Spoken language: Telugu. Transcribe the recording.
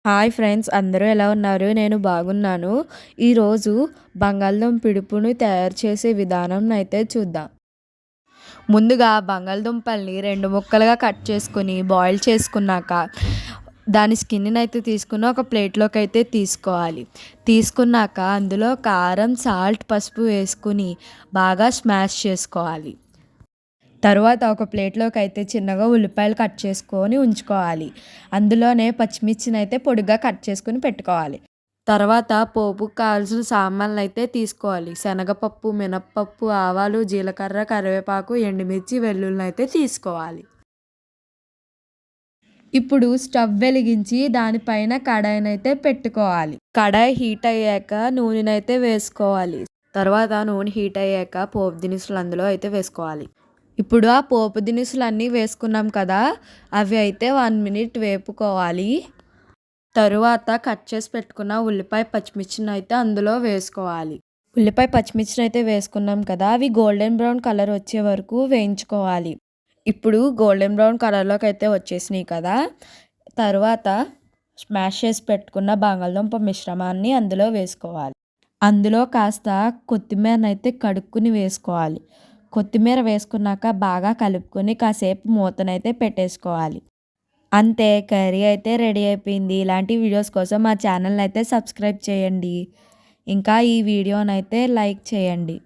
హాయ్ ఫ్రెండ్స్, అందరూ ఎలా ఉన్నారు? నేను బాగున్నాను. ఈరోజు బంగాళదుంప పిడుపుని తయారు చేసే విధానం అయితే చూద్దాం. ముందుగా బంగాళదుంపల్ని 2 ముక్కలుగా కట్ చేసుకొని బాయిల్ చేసుకున్నాక దాని స్కిన్‌ని అయితే తీసుకొని ఒక ప్లేట్‌లోకి అయితే తీసుకోవాలి. తీసుకున్నాక అందులో కారం, సాల్ట్, పసుపు వేసుకొని బాగా స్మాష్ చేసుకోవాలి. తరువాత ఒక ప్లేట్‌లోకైతే చిన్నగా ఉల్లిపాయలు కట్ చేసుకొని ఉంచుకోవాలి. అందులోనే పచ్చిమిర్చినైతే పొడుగ్గా కట్ చేసుకొని పెట్టుకోవాలి. తర్వాత పోపుకి కావాల్సిన సామాన్లయితే తీసుకోవాలి. శనగపప్పు, మినపప్పు, ఆవాలు, జీలకర్ర, కరివేపాకు, ఎండుమిర్చి, వెల్లుల్లినైతే తీసుకోవాలి. ఇప్పుడు స్టవ్ వెలిగించి దానిపైన కడాయినైతే పెట్టుకోవాలి. కడాయి హీట్ అయ్యాక నూనెనైతే వేసుకోవాలి. తర్వాత నూనె హీట్ అయ్యాక పోపు దినుసులు అందులో అయితే వేసుకోవాలి. ఇప్పుడు ఆ పోపు దినుసులన్నీ వేసుకున్నాం కదా! అవి అయితే 1 మినిట్ వేపుకోవాలి. తరువాత కట్ చేసి పెట్టుకున్న ఉల్లిపాయ, పచ్చిమిర్చినైతే అందులో వేసుకోవాలి. ఉల్లిపాయ, పచ్చిమిర్చినైతే వేసుకున్నాం కదా! అవి గోల్డెన్ బ్రౌన్ కలర్ వచ్చే వరకు వేయించుకోవాలి. ఇప్పుడు గోల్డెన్ బ్రౌన్ కలర్‌లోకైతే వచ్చేసినాయి కదా! తరువాత స్మాష్ చేసి పెట్టుకున్న బంగాళదుంప మిశ్రమాన్ని అందులో వేసుకోవాలి. అందులో కాస్త కొత్తిమీరనైతే కడుక్కొని వేసుకోవాలి. కొత్తిమీర వేసుకున్నాక బాగా కలుపుకొని కాసేపు మూతనైతే పెట్టేసుకోవాలి. అంతే, కర్రీ అయితే రెడీ అయిపోయింది. ఇలాంటి వీడియోస్ కోసం మా ఛానల్‌ని అయితే సబ్స్క్రైబ్ చేయండి. ఇంకా ఈ వీడియోనైతే లైక్ చేయండి.